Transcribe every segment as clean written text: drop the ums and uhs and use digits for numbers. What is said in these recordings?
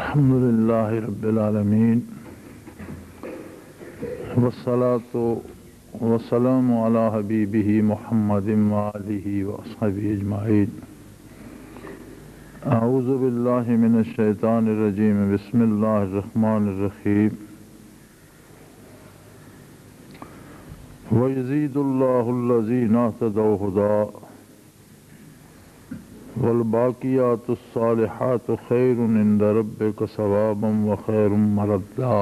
الحمدللہ رب العالمین والصلاة والسلام علی حبیبہ محمد وآلہ وصحبہ اجمعین۔ اعوذ باللہ من الشیطان الرجیم، بسم اللہ الرحمن الرحیم۔ وَيَزِيدُ اللَّهُ الَّذِينَ اهْتَدَوْا هُدًى والباقیات الصالحات خیر عند ربک ثوابا وخیر مردا۔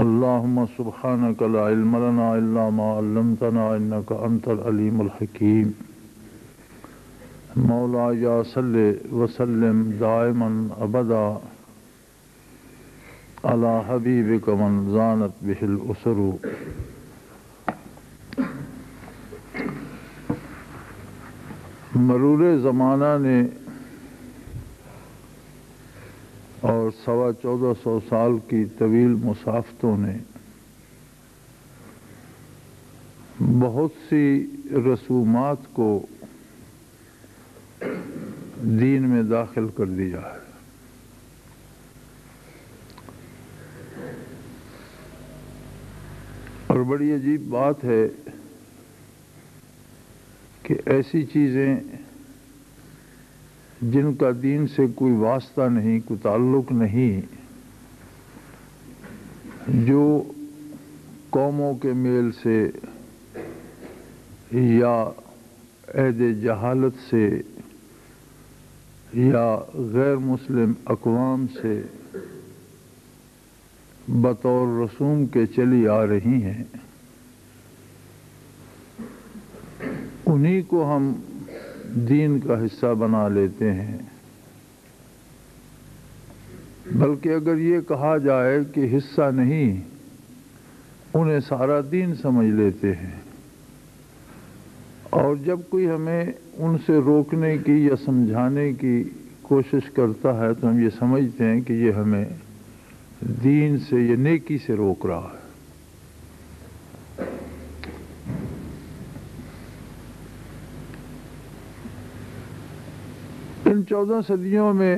اللہم سبحانک لا علم لنا الا ما علمتنا انک انت العلیم الحکیم۔ مولایا صلی وسلم دائما ابدا علی حبیبک من زانت بہ الاسر۔ مرور زمانہ نے اور 1450 سال کی طویل مسافتوں نے بہت سی رسومات کو دین میں داخل کر دیا ہے۔ اور بڑی عجیب بات ہے کہ ایسی چیزیں جن کا دین سے کوئی واسطہ نہیں، کوئی تعلق نہیں، جو قوموں کے میل سے یا عہد جہالت سے یا غیر مسلم اقوام سے بطور رسوم کے چلی آ رہی ہیں، انہی کو ہم دین کا حصہ بنا لیتے ہیں۔ بلکہ اگر یہ کہا جائے کہ حصہ نہیں، انہیں سارا دین سمجھ لیتے ہیں۔ اور جب کوئی ہمیں ان سے روکنے کی یا سمجھانے کی کوشش کرتا ہے تو ہم یہ سمجھتے ہیں کہ یہ ہمیں دین سے یا نیکی سے روک رہا ہے۔ ان 14 صدیوں میں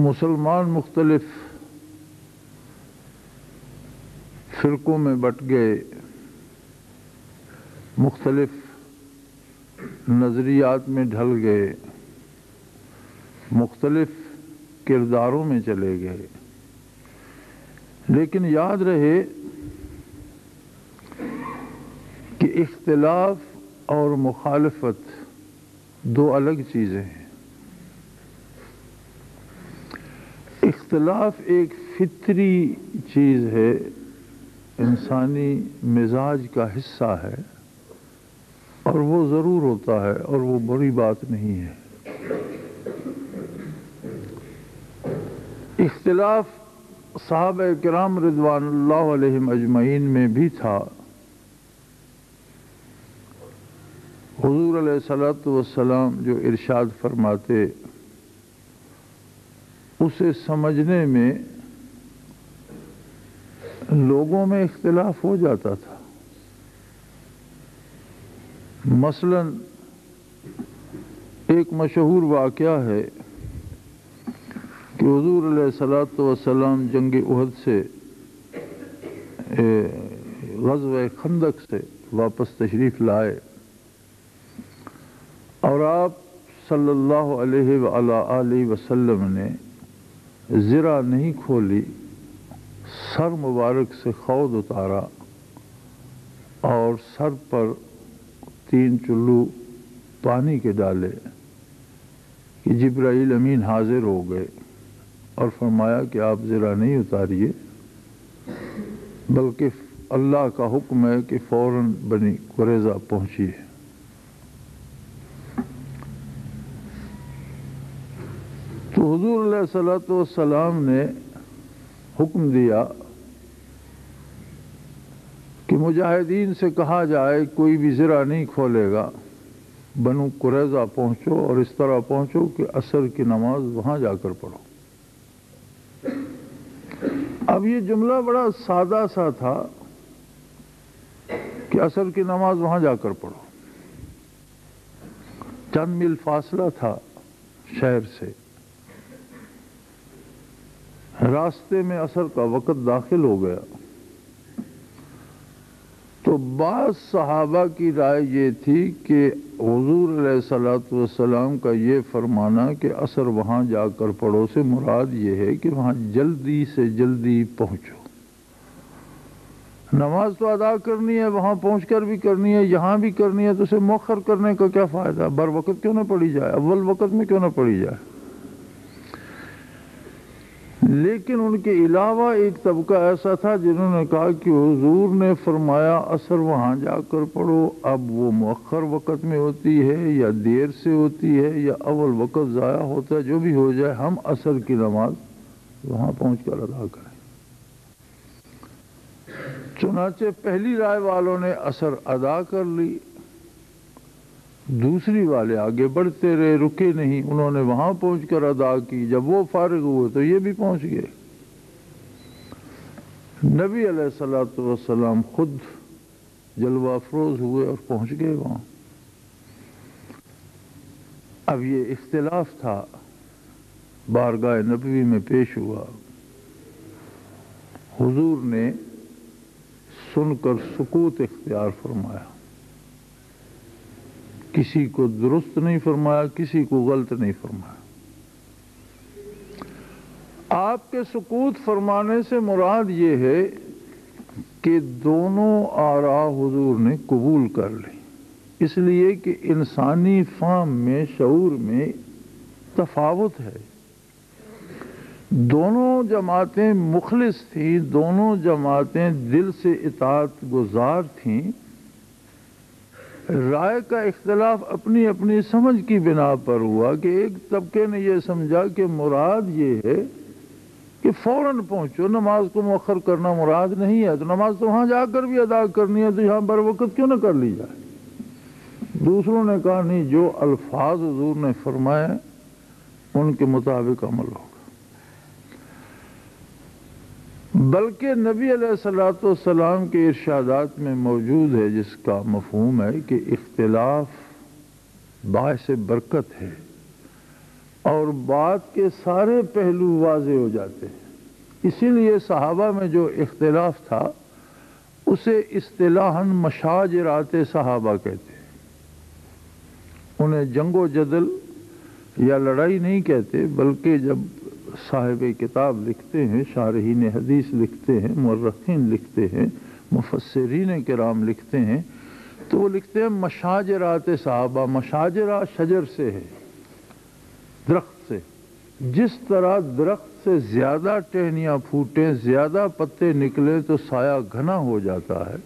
مسلمان مختلف فرقوں میں بٹ گئے، مختلف نظریات میں ڈھل گئے، مختلف کرداروں میں چلے گئے۔ لیکن یاد رہے کہ اختلاف اور مخالفت دو الگ چیزیں ہیں۔ اختلاف ایک فطری چیز ہے، انسانی مزاج کا حصہ ہے، اور وہ ضرور ہوتا ہے اور وہ بری بات نہیں ہے۔ اختلاف صحابہ کرام رضوان اللہ علیہم اجمعین میں بھی تھا۔ حضور علیہ الصلوۃ والسلام جو ارشاد فرماتے، اسے سمجھنے میں لوگوں میں اختلاف ہو جاتا تھا۔ مثلا ایک مشہور واقعہ ہے کہ حضور علیہ الصلوۃ والسلام جنگ احد سے غزوہ خندق سے واپس تشریف لائے، اور آپ صلی اللہ علیہ وآلہ وسلم نے زرہ نہیں کھولی، سر مبارک سے خود اتارا اور سر پر 3 چلو پانی کے ڈالے کہ جبرائیل امین حاضر ہو گئے اور فرمایا کہ آپ زرہ نہیں اتاریے، بلکہ اللہ کا حکم ہے کہ فوراً بنی قریظہ پہنچیے۔ تو حضور علیہ الصلوۃ والسلام نے حکم دیا کہ مجاہدین سے کہا جائے کوئی بھی زرہ نہیں کھولے گا، بنو قریظہ پہنچو اور اس طرح پہنچو کہ عصر کی نماز وہاں جا کر پڑھو۔ اب یہ جملہ بڑا سادہ سا تھا کہ عصر کی نماز وہاں جا کر پڑھو، چند میل فاصلہ تھا، شہر سے، راستے میں عصر کا وقت داخل ہو گیا تو بعض صحابہ کی رائے یہ تھی کہ حضور علیہ الصلوۃ والسلام کا یہ فرمانا کہ عصر وہاں جا کر پڑھو سے مراد یہ ہے کہ وہاں جلدی سے جلدی پہنچو، نماز تو ادا کرنی ہے، وہاں پہنچ کر بھی کرنی ہے، یہاں بھی کرنی ہے، تو اسے مؤخر کرنے کا کیا فائدہ؟ بر وقت کیوں نہ پڑھی جائے، اول وقت میں کیوں نہ پڑھی جائے؟ لیکن ان کے علاوہ ایک طبقہ ایسا تھا جنہوں نے کہا کہ حضور نے فرمایا عصر وہاں جا کر پڑھو، اب وہ مؤخر وقت میں ہوتی ہے یا دیر سے ہوتی ہے یا اول وقت ضائع ہوتا ہے، جو بھی ہو جائے ہم عصر کی نماز وہاں پہنچ کر ادا کریں۔ چنانچہ پہلی رائے والوں نے عصر ادا کر لی، دوسری والے آگے بڑھتے رہے، رکے نہیں، انہوں نے وہاں پہنچ کر ادا کی، جب وہ فارغ ہوئے تو یہ بھی پہنچ گئے۔ نبی علیہ الصلوۃ والسلام خود جلوہ افروز ہوئے اور پہنچ گئے وہاں۔ اب یہ اختلاف تھا، بارگاہ نبوی میں پیش ہوا، حضور نے سن کر سکوت اختیار فرمایا، کسی کو درست نہیں فرمایا، کسی کو غلط نہیں فرمایا۔ آپ کے سکوت فرمانے سے مراد یہ ہے کہ دونوں آراء حضور نے قبول کر لی، اس لیے کہ انسانی فہم میں، شعور میں تفاوت ہے۔ دونوں جماعتیں مخلص تھیں، دونوں جماعتیں دل سے اطاعت گزار تھیں، رائے کا اختلاف اپنی اپنی سمجھ کی بنا پر ہوا کہ ایک طبقے نے یہ سمجھا کہ مراد یہ ہے کہ فوراً پہنچو، نماز کو مؤخر کرنا مراد نہیں ہے، تو نماز تو وہاں جا کر بھی ادا کرنی ہے، تو یہاں بر وقت کیوں نہ کر لی جائے۔ دوسروں نے کہا نہیں، جو الفاظ حضور نے فرمائے ان کے مطابق عمل ہوگا۔ بلکہ نبی علیہ الصلوۃ والسلام کے ارشادات میں موجود ہے، جس کا مفہوم ہے کہ اختلاف باعث برکت ہے اور بات کے سارے پہلو واضح ہو جاتے ہیں۔ اسی لیے صحابہ میں جو اختلاف تھا اسے اصطلاحاً مشاجرات صحابہ کہتے ہیں، انہیں جنگ و جدل یا لڑائی نہیں کہتے، بلکہ جب صاحب کتاب لکھتے ہیں، شارحین حدیث لکھتے ہیں، مورخین لکھتے ہیں، مفسرین کرام لکھتے ہیں، تو وہ لکھتے ہیں مشاجرات صحابہ۔ مشاجرہ شجر سے ہے، درخت سے، جس طرح درخت سے زیادہ ٹہنیاں پھوٹیں، زیادہ پتے نکلے تو سایہ گھنا ہو جاتا ہے،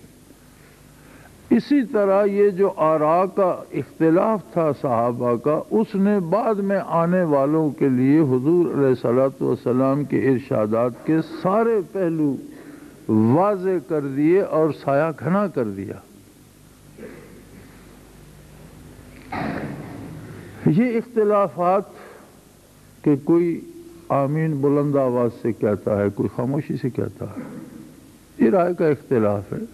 اسی طرح یہ جو آراء کا اختلاف تھا صحابہ کا، اس نے بعد میں آنے والوں کے لیے حضور علیہ الصلوۃ والسلام کے ارشادات کے سارے پہلو واضح کر دیے اور سایہ گھنا کر دیا۔ یہ اختلافات کہ کوئی آمین بلند آواز سے کہتا ہے، کوئی خاموشی سے کہتا ہے، یہ رائے کا اختلاف ہے۔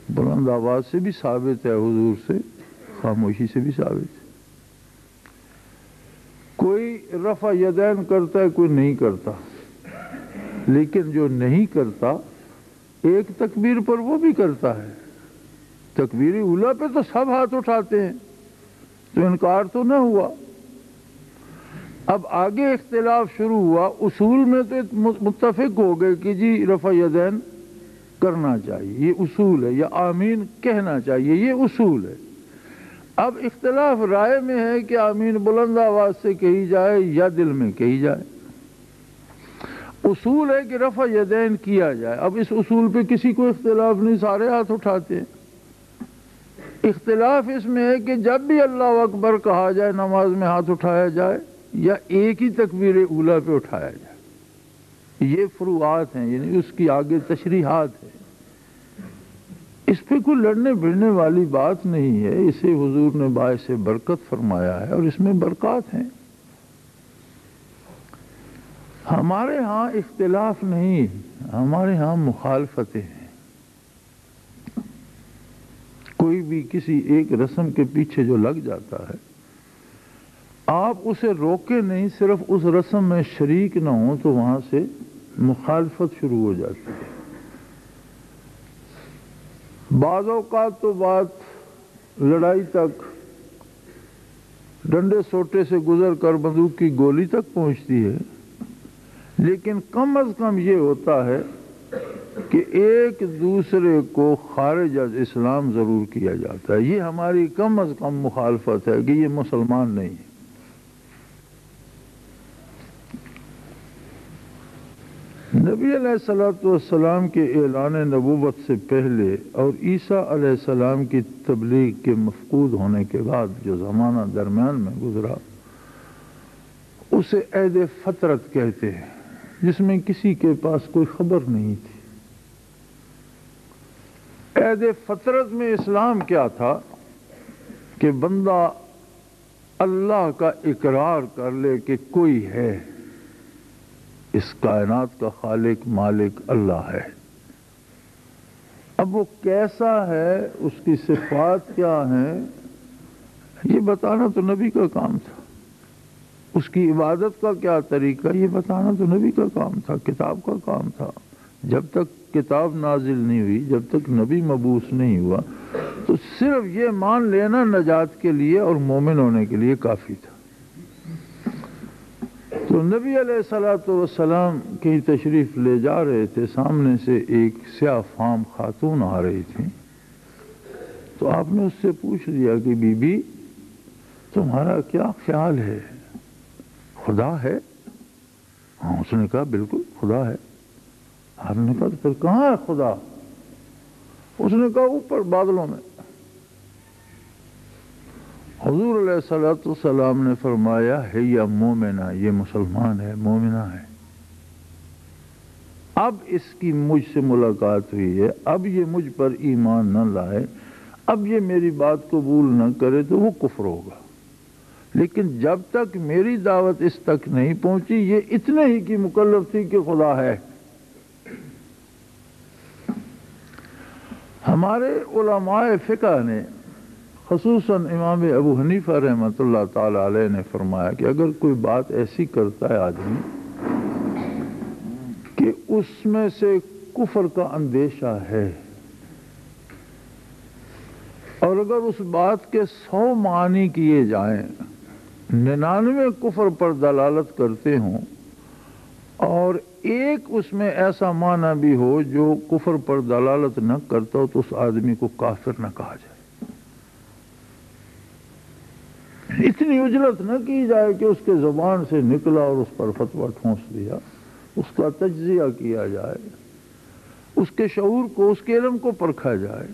بلند آواز سے بھی ثابت ہے حضور سے، خاموشی سے بھی ثابت ہے۔ کوئی رفع یدین کرتا ہے، کوئی نہیں کرتا، لیکن جو نہیں کرتا ایک تکبیر پر وہ بھی کرتا ہے۔ تکبیر اولیٰ پہ تو سب ہاتھ اٹھاتے ہیں، تو انکار تو نہ ہوا۔ اب آگے اختلاف شروع ہوا، اصول میں تو متفق ہو گئے کہ جی رفع یدین کرنا چاہیے، یہ اصول ہے، یا آمین کہنا چاہیے، یہ اصول ہے۔ اب اختلاف رائے میں ہے کہ آمین بلند آواز سے کہی جائے یا دل میں کہی جائے۔ اصول ہے کہ رفع یدین کیا جائے۔ اب اس اصول پہ کسی کو اختلاف نہیں، سارے ہاتھ اٹھاتے ہیں۔ اختلاف اس میں ہے کہ جب بھی اللہ اکبر کہا جائے نماز میں ہاتھ اٹھایا جائے یا ایک ہی تکبیر اولیٰ پہ اٹھایا جائے۔ یہ فروعات ہیں، یعنی اس کی آگے تشریحات ہیں۔ اس پہ کوئی لڑنے بھڑنے والی بات نہیں ہے، اسے حضور نے باعث برکت فرمایا ہے اور اس میں برکات ہیں۔ ہمارے ہاں اختلاف نہیں، ہمارے ہاں مخالفتیں ہیں۔ کوئی بھی کسی ایک رسم کے پیچھے جو لگ جاتا ہے، آپ اسے روکے نہیں، صرف اس رسم میں شریک نہ ہوں تو وہاں سے مخالفت شروع ہو جاتی ہے۔ بعض اوقات تو بات لڑائی تک، ڈنڈے سوٹے سے گزر کر بندوق کی گولی تک پہنچتی ہے، لیکن کم از کم یہ ہوتا ہے کہ ایک دوسرے کو خارج از اسلام ضرور کیا جاتا ہے۔ یہ ہماری کم از کم مخالفت ہے کہ یہ مسلمان نہیں ہے۔ نبی علیہ السلام کے اعلان نبوت سے پہلے اور عیسیٰ علیہ السلام کی تبلیغ کے مفقود ہونے کے بعد جو زمانہ درمیان میں گزرا اسے عہد فترت کہتے ہیں، جس میں کسی کے پاس کوئی خبر نہیں تھی۔ عہد فترت میں اسلام کیا تھا کہ بندہ اللہ کا اقرار کر لے کہ کوئی ہے، اس کائنات کا خالق مالک اللہ ہے۔ اب وہ کیسا ہے، اس کی صفات کیا ہیں، یہ بتانا تو نبی کا کام تھا۔ اس کی عبادت کا کیا طریقہ، یہ بتانا تو نبی کا کام تھا، کتاب کا کام تھا۔ جب تک کتاب نازل نہیں ہوئی، جب تک نبی مبعوث نہیں ہوا، تو صرف یہ مان لینا نجات کے لیے اور مومن ہونے کے لیے کافی تھا۔ تو نبی علیہ السلام کی تشریف لے جا رہے تھے، سامنے سے ایک سیاہ فام خاتون آ رہی تھی، تو آپ نے اس سے پوچھ لیا کہ بی بی تمہارا کیا خیال ہے، خدا ہے؟ ہاں، اس نے کہا بالکل خدا ہے۔ آپ نے کہا تو پھر کہاں ہے خدا؟ اس نے کہا اوپر بادلوں میں۔ حضور علیہ السلام نے فرمایا ہے یا مومنہ، یہ مسلمان ہے، مومنہ ہے۔ اب اس کی مجھ سے ملاقات ہوئی ہے، اب یہ مجھ پر ایمان نہ لائے، اب یہ میری بات قبول نہ کرے تو وہ کفر ہوگا، لیکن جب تک میری دعوت اس تک نہیں پہنچی یہ اتنے ہی کی مکلف تھی کہ خدا ہے۔ ہمارے علماء فقہ نے، خصوصاً امام ابو حنیفہ رحمۃ اللہ تعالی علیہ نے فرمایا کہ اگر کوئی بات ایسی کرتا ہے آدمی کہ اس میں سے کفر کا اندیشہ ہے، اور اگر اس بات کے 100 معنی کیے جائیں، 99 کفر پر دلالت کرتے ہوں اور ایک اس میں ایسا معنی بھی ہو جو کفر پر دلالت نہ کرتا ہو، تو اس آدمی کو کافر نہ کہا جائے۔ اتنی اجلت نہ کی جائے کہ اس کے زبان سے نکلا اور اس پر فتویٰ ٹھونس دیا، اس کا تجزیہ کیا جائے، اس کے شعور کو، اس کے علم کو پرکھا جائے،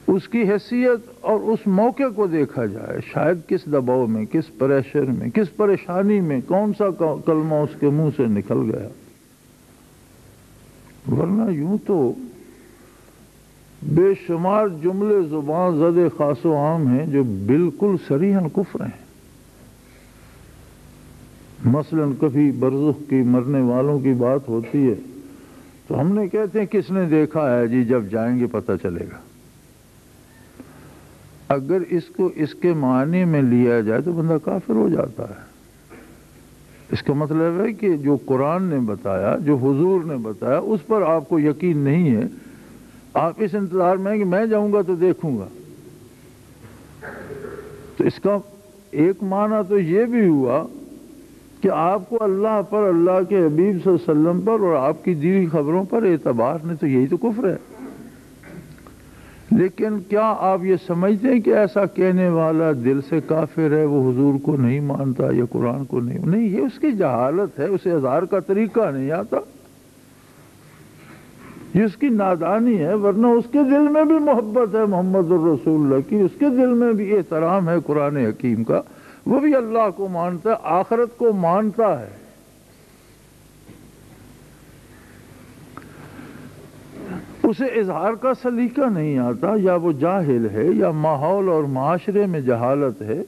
اس کی حیثیت اور اس موقع کو دیکھا جائے، شاید کس دباؤ میں، کس پریشر میں، کس پریشانی میں کون سا کلمہ اس کے منہ سے نکل گیا۔ ورنہ یوں تو بے شمار جملے زبان زد خاص و عام ہیں جو بالکل صریحاً کفر ہیں۔ مثلاً کبھی برزخ کی مرنے والوں کی بات ہوتی ہے تو ہم نے کہتے ہیں کس نے دیکھا ہے جی، جب جائیں گے پتہ چلے گا۔ اگر اس کو اس کے معنی میں لیا جائے تو بندہ کافر ہو جاتا ہے۔ اس کا مطلب ہے کہ جو قرآن نے بتایا، جو حضور نے بتایا، اس پر آپ کو یقین نہیں ہے، آپ اس انتظار میں ہیں کہ میں جاؤں گا تو دیکھوں گا۔ تو اس کا ایک معنی تو یہ بھی ہوا کہ آپ کو اللہ پر، اللہ کے حبیب صلی اللہ علیہ وسلم پر اور آپ کی دی ہوئی خبروں پر اعتبار نہیں، تو یہی تو کفر ہے۔ لیکن کیا آپ یہ سمجھتے ہیں کہ ایسا کہنے والا دل سے کافر ہے، وہ حضور کو نہیں مانتا یا قرآن کو نہیں، یہ اس کی جہالت ہے، اسے اظہار کا طریقہ نہیں آتا، یہ اس کی نادانی ہے۔ ورنہ اس کے دل میں بھی محبت ہے محمد الرسول اللہ کی، اس کے دل میں بھی احترام ہے قرآن حکیم کا، وہ بھی اللہ کو مانتا ہے، آخرت کو مانتا ہے۔ اسے اظہار کا سلیقہ نہیں آتا، یا وہ جاہل ہے، یا ماحول اور معاشرے میں جہالت ہے،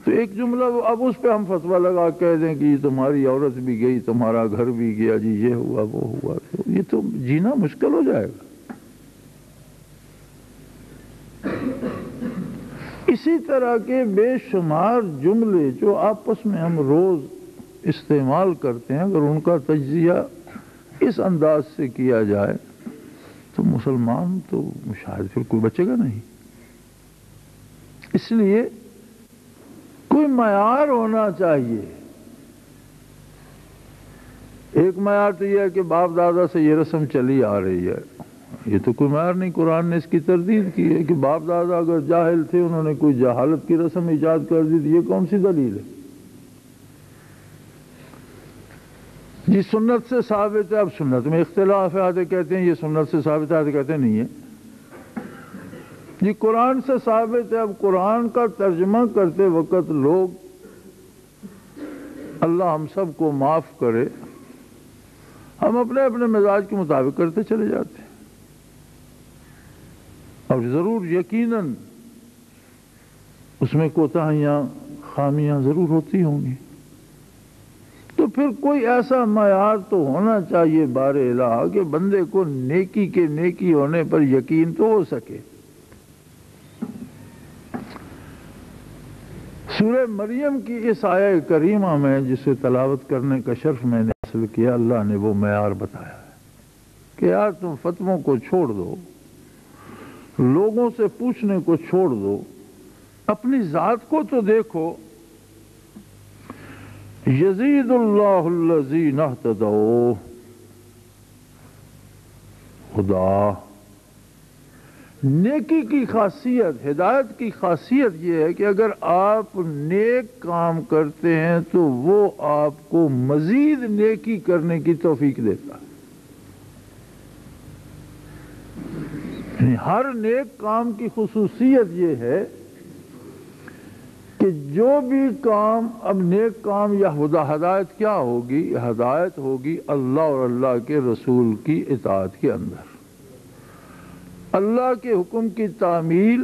تو ایک جملہ اب اس پہ ہم فتویٰ لگا کہہ دیں کہ تمہاری عورت بھی گئی، تمہارا گھر بھی گیا جی، یہ ہوا وہ ہوا، تو یہ تو جینا مشکل ہو جائے گا۔ اسی طرح کے بے شمار جملے جو آپس میں ہم روز استعمال کرتے ہیں، اگر ان کا تجزیہ اس انداز سے کیا جائے تو مسلمان تو شاید پھر کوئی بچے گا نہیں۔ اس لیے کوئی معیار ہونا چاہیے۔ ایک معیار تو یہ ہے کہ باپ دادا سے یہ رسم چلی آ رہی ہے، یہ تو کوئی معیار نہیں، قرآن نے اس کی تردید کی ہے کہ باپ دادا اگر جاہل تھے، انہوں نے کوئی جہالت کی رسم ایجاد کر دی، یہ کون سی دلیل ہے؟ جی سنت سے ثابت ہے، اب سنت میں اختلاف ہے، آدھے کہتے ہیں یہ سنت سے ثابت ہے، آدھے کہتے ہیں نہیں ہے۔ جی قرآن سے ثابت ہے، اب قرآن کا ترجمہ کرتے وقت لوگ، اللہ ہم سب کو معاف کرے، ہم اپنے اپنے مزاج کے مطابق کرتے چلے جاتے ہیں، اور ضرور یقیناً اس میں کوتاہیاں خامیاں ضرور ہوتی ہوں گی، تو پھر کوئی ایسا معیار تو ہونا چاہیے بار الہ کہ بندے کو نیکی کے نیکی ہونے پر یقین تو ہو سکے۔ سورہ مریم کی اس آیہ کریمہ میں جسے تلاوت کرنے کا شرف میں نے حاصل کیا، اللہ نے وہ معیار بتایا ہے کہ یار تم فتووں کو چھوڑ دو، لوگوں سے پوچھنے کو چھوڑ دو، اپنی ذات کو تو دیکھو۔ یزید اللہ الذین اہتدوا، خدا نیکی کی خاصیت، ہدایت کی خاصیت یہ ہے کہ اگر آپ نیک کام کرتے ہیں تو وہ آپ کو مزید نیکی کرنے کی توفیق دیتا ہے۔ یعنی ہر نیک کام کی خصوصیت یہ ہے کہ جو بھی کام، اب نیک کام یا ہدایت کیا ہوگی؟ ہدایت ہوگی اللہ اور اللہ کے رسول کی اطاعت کے اندر، اللہ کے حکم کی تعمیل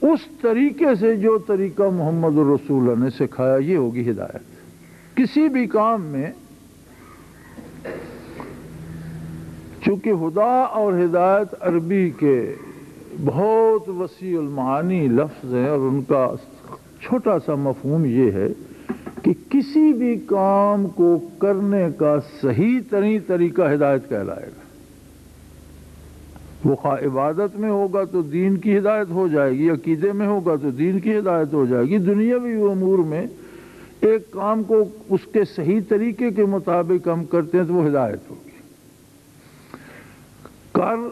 اس طریقے سے جو طریقہ محمد الرسول اللہ نے سکھایا، یہ ہوگی ہدایت۔ کسی بھی کام میں چونکہ ہدا اور ہدایت عربی کے بہت وسیع المعانی لفظ ہیں، اور ان کا چھوٹا سا مفہوم یہ ہے کہ کسی بھی کام کو کرنے کا صحیح ترین طریقہ ہدایت کہلائے گا۔ وہ خواہ عبادت میں ہوگا تو دین کی ہدایت ہو جائے گی، عقیدے میں ہوگا تو دین کی ہدایت ہو جائے گی، دنیاوی امور میں ایک کام کو اس کے صحیح طریقے کے مطابق ہم کرتے ہیں تو وہ ہدایت ہوگی۔ کر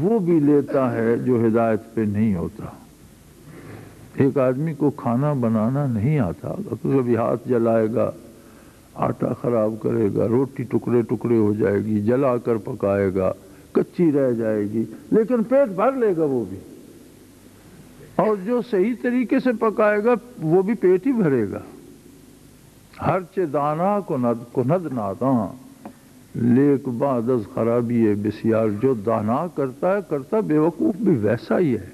وہ بھی لیتا ہے جو ہدایت پہ نہیں ہوتا۔ ایک آدمی کو کھانا بنانا نہیں آتا، کبھی ہاتھ جلائے گا، آٹا خراب کرے گا، روٹی ٹکڑے ٹکڑے ہو جائے گی، جلا کر پکائے گا، کچی رہ جائے گی، لیکن پیٹ بھر لے گا وہ بھی، اور جو صحیح طریقے سے پکائے گا وہ بھی پیٹ ہی بھرے گا۔ ہر چے دانا کند ناداں لیک بعد از خرابی بسیار، جو دانا کرتا ہے کرتا بے وقوف بھی ویسا ہی ہے،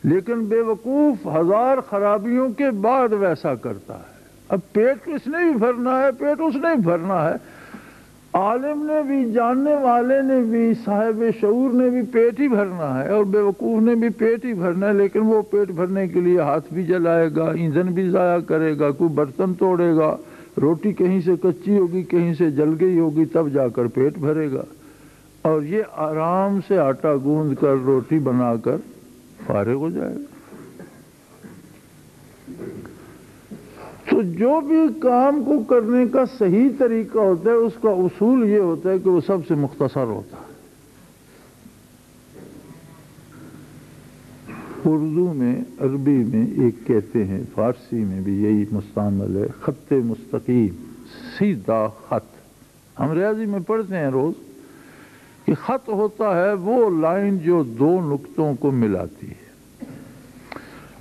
لیکن بے وقوف ہزار خرابیوں کے بعد ویسا کرتا ہے۔ اب پیٹ کس نے بھی بھرنا ہے، پیٹ اس نے بھی بھرنا ہے، عالم نے بھی، جاننے والے نے بھی، صاحب شعور نے بھی پیٹ ہی بھرنا ہے، اور بے وقوف نے بھی پیٹ ہی بھرنا ہے، لیکن وہ پیٹ بھرنے کے لیے ہاتھ بھی جلائے گا، ایندھن بھی ضائع کرے گا، کوئی برتن توڑے گا، روٹی کہیں سے کچی ہوگی کہیں سے جل گئی ہوگی، تب جا کر پیٹ بھرے گا، اور یہ آرام سے آٹا گوندھ کر روٹی بنا کر فارغ ہو جائے گا۔ تو جو بھی کام کو کرنے کا صحیح طریقہ ہوتا ہے، اس کا اصول یہ ہوتا ہے کہ وہ سب سے مختصر ہوتا ہے۔ اردو میں، عربی میں ایک کہتے ہیں، فارسی میں بھی یہی مستعمل ہے، خط مستقیم، سیدھا خط۔ ہم ریاضی میں پڑھتے ہیں روز کہ خط ہوتا ہے وہ لائن جو دو نقطوں کو ملاتی ہے۔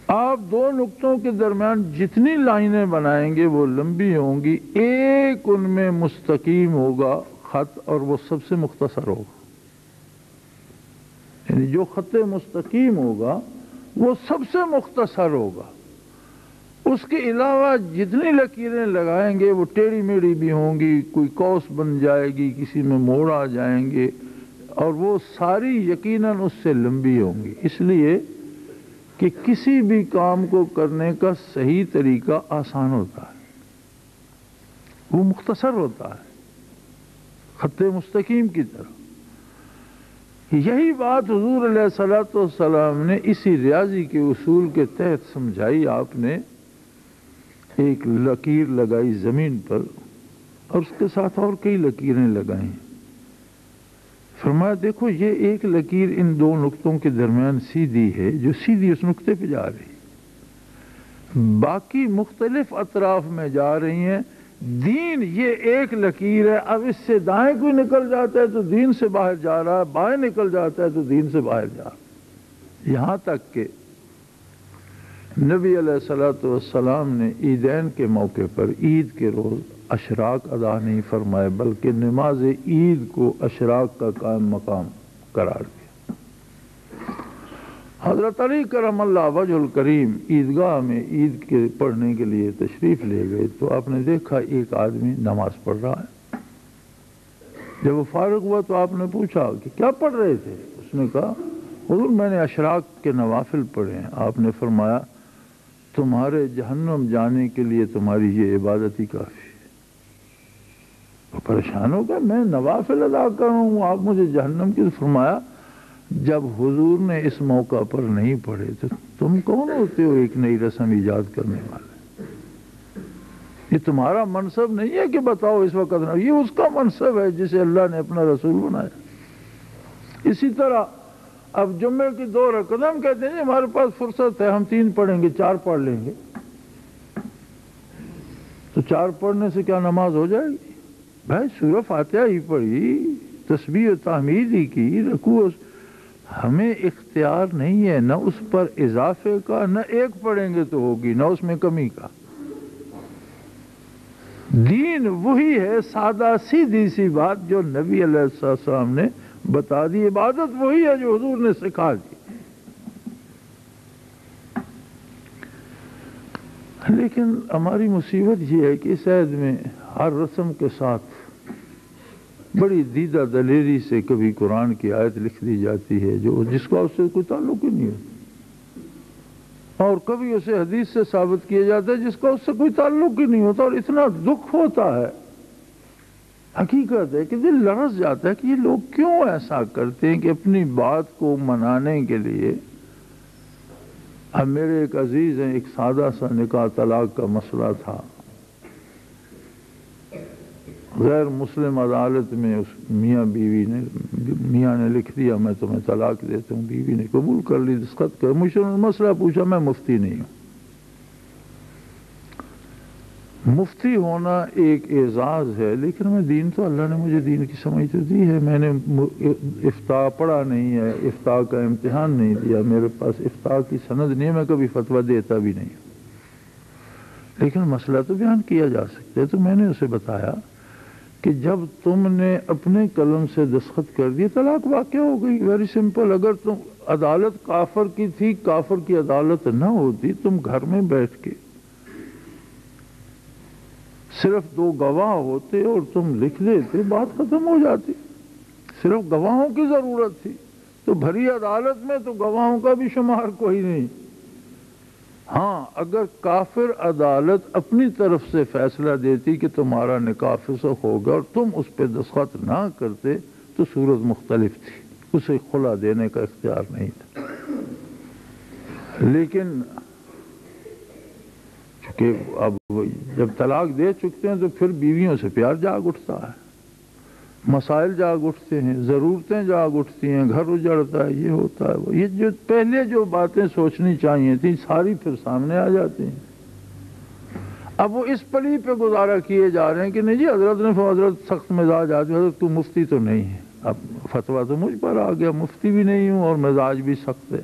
آپ دو نقطوں کے درمیان جتنی لائنیں بنائیں گے وہ لمبی ہوں گی، ایک ان میں مستقیم ہوگا خط، اور وہ سب سے مختصر ہوگا۔ یعنی جو خط مستقیم ہوگا وہ سب سے مختصر ہوگا، اس کے علاوہ جتنی لکیریں لگائیں گے وہ ٹیڑھی میڑھی بھی ہوں گی، کوئی قوس بن جائے گی، کسی میں موڑ آ جائیں گے، اور وہ ساری یقیناً اس سے لمبی ہوں گی۔ اس لیے کہ کسی بھی کام کو کرنے کا صحیح طریقہ آسان ہوتا ہے، وہ مختصر ہوتا ہے، خط مستقیم کی طرح۔ یہی بات حضور علیہ الصلوۃ والسلام نے اسی ریاضی کے اصول کے تحت سمجھائی۔ آپ نے ایک لکیر لگائی زمین پر اور اس کے ساتھ اور کئی لکیریں لگائیں۔ فرمایا دیکھو یہ ایک لکیر ان دو نقطوں کے درمیان سیدھی ہے جو سیدھی اس نقطے پہ جا رہی ہے، باقی مختلف اطراف میں جا رہی ہیں۔ دین یہ ایک لکیر ہے، اب اس سے دائیں کوئی نکل جاتا ہے تو دین سے باہر جا رہا ہے، بائیں نکل جاتا ہے تو دین سے باہر جا رہا ہے۔ یہاں تک کہ نبی علیہ الصلوۃ والسلام نے عیدین کے موقع پر عید کے روز اشراق ادا نہیں فرمائے بلکہ نماز عید کو اشراق کا قائم مقام قرار دیا۔ حضرت علی کرم اللہ وجہ الکریم عیدگاہ میں عید کے پڑھنے کے لیے تشریف لے گئے تو آپ نے دیکھا ایک آدمی نماز پڑھ رہا ہے۔ جب وہ فارغ ہوا تو آپ نے پوچھا کہ کیا پڑھ رہے تھے؟ اس نے کہا حضور میں نے اشراق کے نوافل پڑھے ہیں۔ آپ نے فرمایا تمہارے جہنم جانے کے لیے تمہاری یہ عبادت ہی کافی ہے۔ وہ پریشان ہو گیا، میں نوافل ادا کر رہا ہوں، آپ مجھے جہنم کی؟ فرمایا جب حضور نے اس موقع پر نہیں پڑھے تو تم کون ہوتے ہو ایک نئی رسم ایجاد کرنے والے؟ یہ تمہارا منصب نہیں ہے کہ بتاؤ اس وقت نہ، یہ اس کا منصب ہے جسے اللہ نے اپنا رسول بنایا۔ اسی طرح اب جمعے کی 2 رکعت ہم کہتے ہیں ہمارے پاس فرصت ہے، ہم 3 پڑھیں گے، 4 پڑھ لیں گے، تو 4 پڑھنے سے کیا نماز ہو جائے گی؟ بھائی سورہ فاتحہ ہی پڑھی، تسبیح و تحمید ہی کی، رکوع ہمیں اختیار نہیں ہے نہ اس پر اضافے کا، نہ ایک پڑھیں گے تو ہوگی، نہ اس میں کمی کا۔ دین وہی ہے، سادہ سیدھی سی بات جو نبی علیہ السلام نے بتا دی، عبادت وہی ہے جو حضور نے سکھا دی۔ لیکن ہماری مصیبت یہ ہے کہ اس عہد میں ہر رسم کے ساتھ بڑی دیدہ دلیری سے کبھی قرآن کی آیت لکھ دی جاتی ہے جس کا اس سے کوئی تعلق ہی نہیں ہوتا، اور کبھی اسے حدیث سے ثابت کیا جاتا ہے جس کا اس سے کوئی تعلق ہی نہیں ہوتا، اور اتنا دکھ ہوتا ہے، حقیقت ہے کہ دل لرز جاتا ہے کہ یہ لوگ کیوں ایسا کرتے ہیں کہ اپنی بات کو منانے کے لیے۔ اب میرے ایک عزیز ہیں، ایک سادہ سا نکاح طلاق کا مسئلہ تھا، غیر مسلم عدالت میں اس میاں نے لکھ دیا میں تمہیں طلاق دیتا ہوں، بیوی نے قبول کر لی، دستخط کر، مجھ سے مسئلہ پوچھا، میں مفتی نہیں ہوں۔ مفتی ہونا ایک اعزاز ہے، لیکن میں دین تو اللہ نے مجھے دین کی سمجھ تو دی ہے، میں نے افتاء پڑھا نہیں ہے، افتاء کا امتحان نہیں دیا، میرے پاس افتاء کی سند نہیں ہے، میں کبھی فتویٰ دیتا بھی نہیں ہوں، لیکن مسئلہ تو بیان کیا جا سکتا ہے۔ تو میں نے اسے بتایا کہ جب تم نے اپنے قلم سے دستخط کر دیے طلاق واقع ہو گئی، ویری سمپل۔ اگر تم عدالت کافر کی تھی، کافر کی عدالت نہ ہوتی، تم گھر میں بیٹھ کے صرف 2 گواہ ہوتے اور تم لکھ دیتے، بات ختم ہو جاتی۔ صرف گواہوں کی ضرورت تھی، تو بھری عدالت میں تو گواہوں کا بھی شمار کوئی نہیں۔ ہاں اگر کافر عدالت اپنی طرف سے فیصلہ دیتی کہ تمہارا نکاح فسخ ہوگا اور تم اس پہ دستخط نہ کرتے تو صورت مختلف تھی، اسے خلا دینے کا اختیار نہیں تھا۔ لیکن چونکہ اب جب طلاق دے چکتے ہیں تو پھر بیویوں سے پیار جاگ اٹھتا ہے، مسائل جاگ اٹھتے ہیں، ضرورتیں جاگ اٹھتی ہیں، گھر اجڑتا ہے، یہ ہوتا ہے وہ، یہ جو پہلے جو باتیں سوچنی چاہیے تھیں ساری پھر سامنے آ جاتی ہیں۔ اب وہ اس پلی پہ گزارا کیے جا رہے ہیں کہ نہیں جی حضرت نے حضرت سخت مزاج آدمی، حضرت تو مفتی تو نہیں ہے، اب فتویٰ تو مجھ پر آ گیا، مفتی بھی نہیں ہوں اور مزاج بھی سخت ہے۔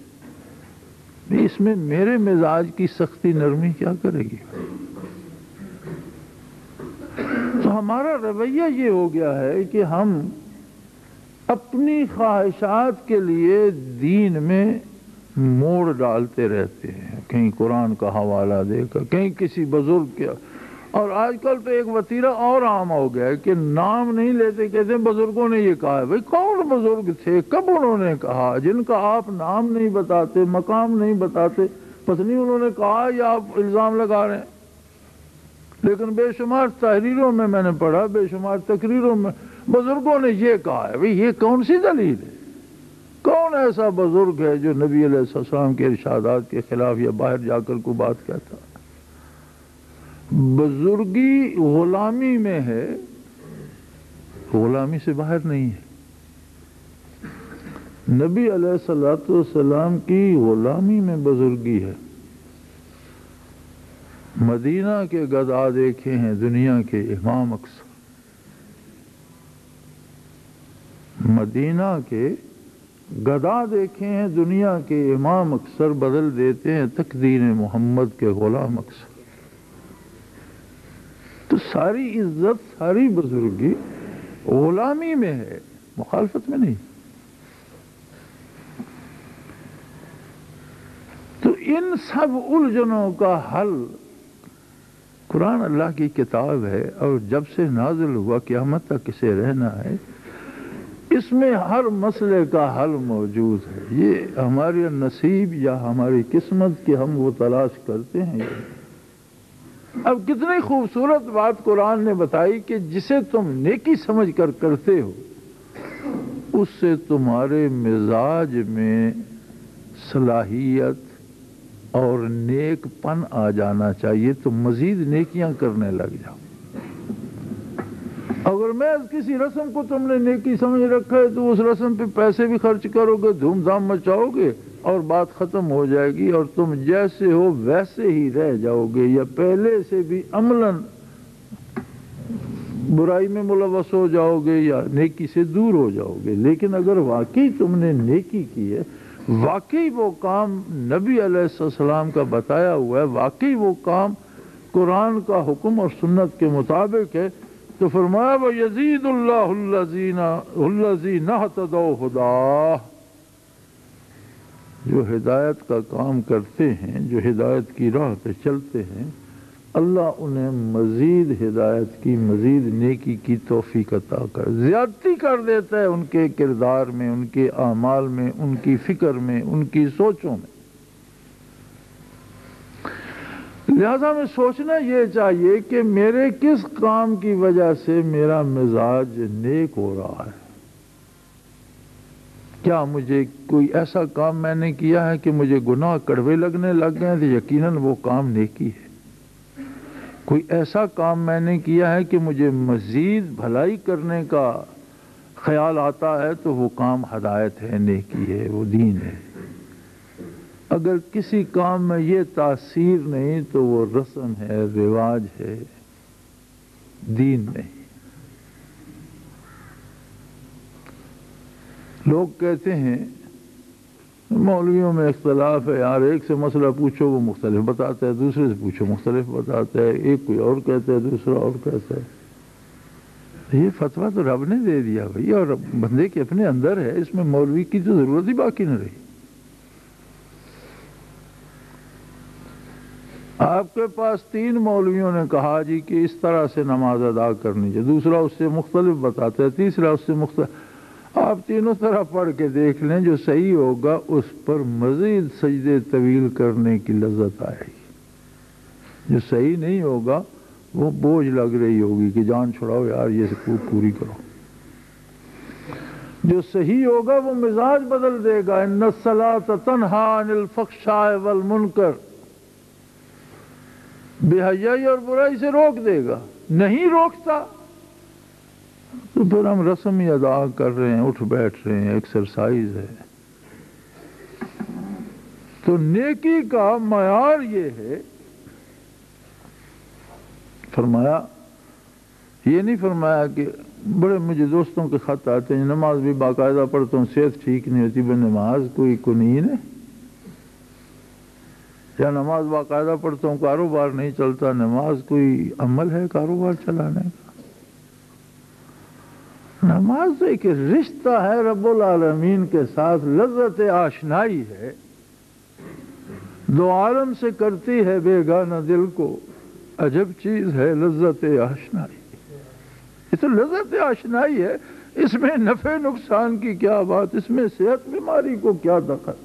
اس میں میرے مزاج کی سختی نرمی کیا کرے گی؟ تو ہمارا رویہ یہ ہو گیا ہے کہ ہم اپنی خواہشات کے لیے دین میں موڑ ڈالتے رہتے ہیں، کہیں قرآن کا حوالہ دے کر، کہیں کسی بزرگ کے، اور آج کل تو ایک وتیرہ اور عام ہو گیا ہے کہ نام نہیں لیتے، کہتے ہیں بزرگوں نے یہ کہا ہے۔ بھئی کون کون بزرگ تھے، کب انہوں نے کہا، جن کا آپ نام نہیں بتاتے، مقام نہیں بتاتے، پتہ نہیں انہوں نے کہا یا آپ الزام لگا رہے ہیں؟ لیکن بے شمار تحریروں میں نے پڑھا، بے شمار تقریروں میں بزرگوں نے یہ کہا ہے۔ بھئی یہ کون سی دلیل ہے؟ کون ایسا بزرگ ہے جو نبی علیہ السلام کے ارشادات کے خلاف یا باہر جا کر کو بات کہتا؟ بزرگی غلامی میں ہے، غلامی سے باہر نہیں ہے۔ نبی علیہ السلام کی غلامی میں بزرگی ہے۔ مدینہ کے گدا دیکھے ہیں دنیا کے امام اکثر، مدینہ کے گدا دیکھے ہیں دنیا کے امام اکثر، بدل دیتے ہیں تقدیر محمد کے غلام اکثر۔ تو ساری عزت، ساری بزرگی غلامی میں ہے، مخالفت میں نہیں۔ تو ان سب الجھنوں کا حل قرآن اللہ کی کتاب ہے، اور جب سے نازل ہوا قیامت تک اسے رہنا ہے، اس میں ہر مسئلے کا حل موجود ہے۔ یہ ہمارے نصیب یا ہماری قسمت کی ہم وہ تلاش کرتے ہیں۔ اب کتنی خوبصورت بات قرآن نے بتائی کہ جسے تم نیکی سمجھ کر کرتے ہو، اس سے تمہارے مزاج میں صلاحیت اور نیک پن آ جانا چاہیے، تو مزید نیکیاں کرنے لگ جاؤ۔ اگر محض کسی رسم کو تم نے نیکی سمجھ رکھا ہے تو اس رسم پہ پیسے بھی خرچ کرو گے، دھوم دھام مچاؤ گے، اور بات ختم ہو جائے گی، اور تم جیسے ہو ویسے ہی رہ جاؤ گے، یا پہلے سے بھی عملاً برائی میں ملوث ہو جاؤ گے، یا نیکی سے دور ہو جاؤ گے۔ لیکن اگر واقعی تم نے نیکی کی ہے، واقعی وہ کام نبی علیہ السلام کا بتایا ہوا ہے، واقعی وہ کام قرآن کا حکم اور سنت کے مطابق ہے، تو فرمایا وَيَزِيدُ اللَّهُ الَّذِينَ اهْتَدَوْا هُدًى۔ جو ہدایت کا کام کرتے ہیں، جو ہدایت کی راہ پہ چلتے ہیں، اللہ انہیں مزید ہدایت کی، مزید نیکی کی توفیق عطا کر، زیادتی کر دیتا ہے ان کے کردار میں، ان کے اعمال میں، ان کی فکر میں، ان کی سوچوں میں۔ لہذا میں سوچنا یہ چاہیے کہ میرے کس کام کی وجہ سے میرا مزاج نیک ہو رہا ہے۔ کیا مجھے کوئی ایسا کام میں نے کیا ہے کہ مجھے گناہ کڑوے لگنے لگ گئے ہیں، تو یقیناً وہ کام نیکی ہے۔ کوئی ایسا کام میں نے کیا ہے کہ مجھے مزید بھلائی کرنے کا خیال آتا ہے، تو وہ کام ہدایت ہے، نیکی ہے، وہ دین ہے۔ اگر کسی کام میں یہ تاثیر نہیں تو وہ رسم ہے، رواج ہے، دین نہیں۔ لوگ کہتے ہیں مولویوں میں اختلاف ہے یار، ایک سے مسئلہ پوچھو وہ مختلف بتاتا ہے، دوسرے سے پوچھو مختلف بتاتا ہے، ایک کوئی اور کہتا ہے، دوسرا اور کہتا ہے۔ یہ فتویٰ تو رب نے دے دیا بھائی، اور بندے کے اپنے اندر ہے، اس میں مولوی کی تو ضرورت ہی باقی نہ رہی۔ آپ کے پاس 3 مولویوں نے کہا جی کہ اس طرح سے نماز ادا کرنی چاہیے، دوسرا اس سے مختلف بتاتا ہے، تیسرا اس سے مختلف۔ آپ تینوں طرح پڑھ کے دیکھ لیں، جو صحیح ہوگا اس پر مزید سجدے طویل کرنے کی لذت آئے گی، جو صحیح نہیں ہوگا وہ بوجھ لگ رہی ہوگی کہ جان چھڑاؤ یار، یہ سکوت پوری کرو۔ جو صحیح ہوگا وہ مزاج بدل دے گا۔ ان الصلاۃ تنہی عن الفحشاء والمنکر، بے حیائی اور برائی سے روک دے گا۔ نہیں روکتا تو پھر ہم رسم ہی ادا کر رہے ہیں، اٹھ بیٹھ رہے ہیں، ایکسرسائز ہے۔ تو نیکی کا معیار یہ ہے، فرمایا یہ نہیں فرمایا کہ بڑے مجھے دوستوں کے خط آتے ہیں، نماز بھی باقاعدہ پڑھتا ہوں، صحت ٹھیک نہیں ہوتی، بے نماز کوئی کنین ہے؟ یا نماز باقاعدہ پڑھتا ہوں کاروبار نہیں چلتا، نماز کوئی عمل ہے کاروبار چلانے کا؟ نماز تو ایک رشتہ ہے رب العالمین کے ساتھ، لذت آشنائی ہے، دو عالم سے کرتی ہے بیگانہ دل کو، عجب چیز ہے لذت آشنائی۔ یہ تو لذت آشنائی ہے، اس میں نفع نقصان کی کیا بات، اس میں صحت بیماری کو کیا دخل؟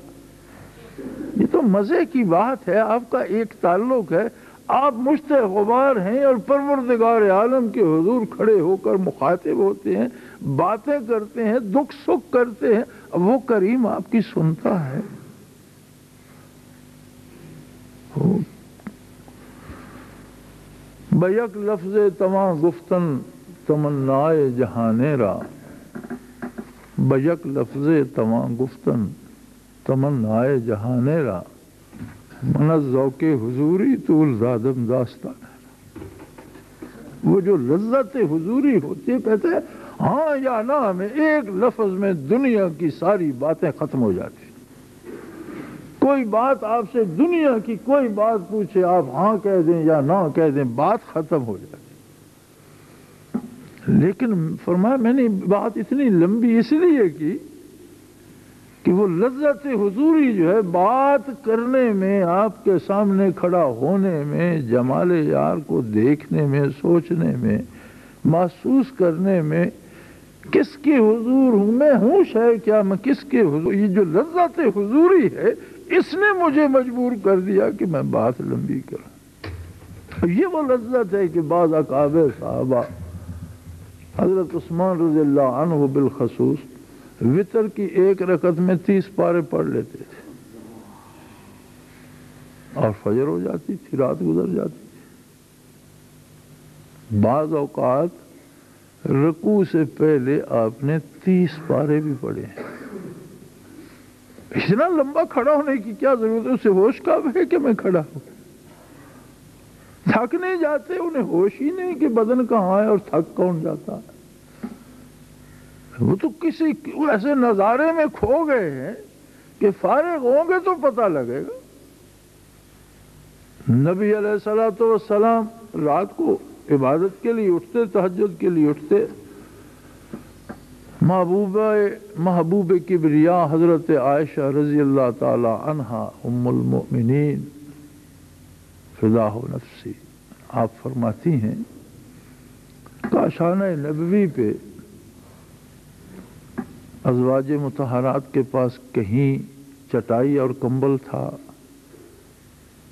یہ تو مزے کی بات ہے، آپ کا ایک تعلق ہے، آپ مشت غبار ہیں اور پروردگار عالم کے حضور کھڑے ہو کر مخاطب ہوتے ہیں، باتیں کرتے ہیں، دکھ سکھ کرتے ہیں، وہ کریم آپ کی سنتا ہے۔ بیک لفظ تماں گفتن تمنائے جہانے را، بیک لفظ تماں گفتن تمنائے جہانے را، من از ذوق حضوری طول زادم داستان ہے۔ وہ جو لذت حضوری ہوتی ہے، کہتے ہیں ہاں یا نہ میں ایک لفظ میں دنیا کی ساری باتیں ختم ہو جاتی۔ کوئی بات آپ سے دنیا کی کوئی بات پوچھے، آپ ہاں کہہ دیں یا نہ کہہ دیں، بات ختم ہو جاتی۔ لیکن فرمایا میں نے بات اتنی لمبی اس لیے کی کہ وہ لذت حضوری جو ہے بات کرنے میں، آپ کے سامنے کھڑا ہونے میں، جمال یار کو دیکھنے میں، سوچنے میں، محسوس کرنے میں، کس کے حضور ہوں میں، ہوں شے کیا میں کس کے حضور، یہ جو لذت حضوری ہے اس نے مجھے مجبور کر دیا کہ میں بات لمبی کروں۔ یہ وہ لذت ہے کہ بعض اکابر صحابہ، حضرت عثمان رضی اللہ عنہ بالخصوص، وتر کی ایک رکعت میں 30 پارے پڑھ لیتے تھے اور فجر ہو جاتی تھی، رات گزر جاتی تھی۔ بعض اوقات رکوع سے پہلے آپ نے 30 پارے بھی پڑھے ہیں۔ اتنا لمبا کھڑا ہونے کی کیا ضرورت ہے؟ اسے ہوش کب ہے کہ میں کھڑا ہوں؟ تھک نہیں جاتے؟ انہیں ہوش ہی نہیں کہ بدن کہاں ہے اور تھک کون جاتا ہے۔ وہ تو کسی ایسے نظارے میں کھو گئے ہیں کہ فارغ ہوں گے تو پتہ لگے گا۔ نبی علیہ الصلوۃ والسلام رات کو عبادت کے لیے اٹھتے، تہجد کے لیے اٹھتے، محبوب کبریا حضرت عائشہ رضی اللہ تعالی عنہا ام المؤمنین فداہ نفسی، آپ فرماتی ہیں کاشانہ نبوی پہ ازواج مطہرات کے پاس کہیں چٹائی اور کمبل تھا،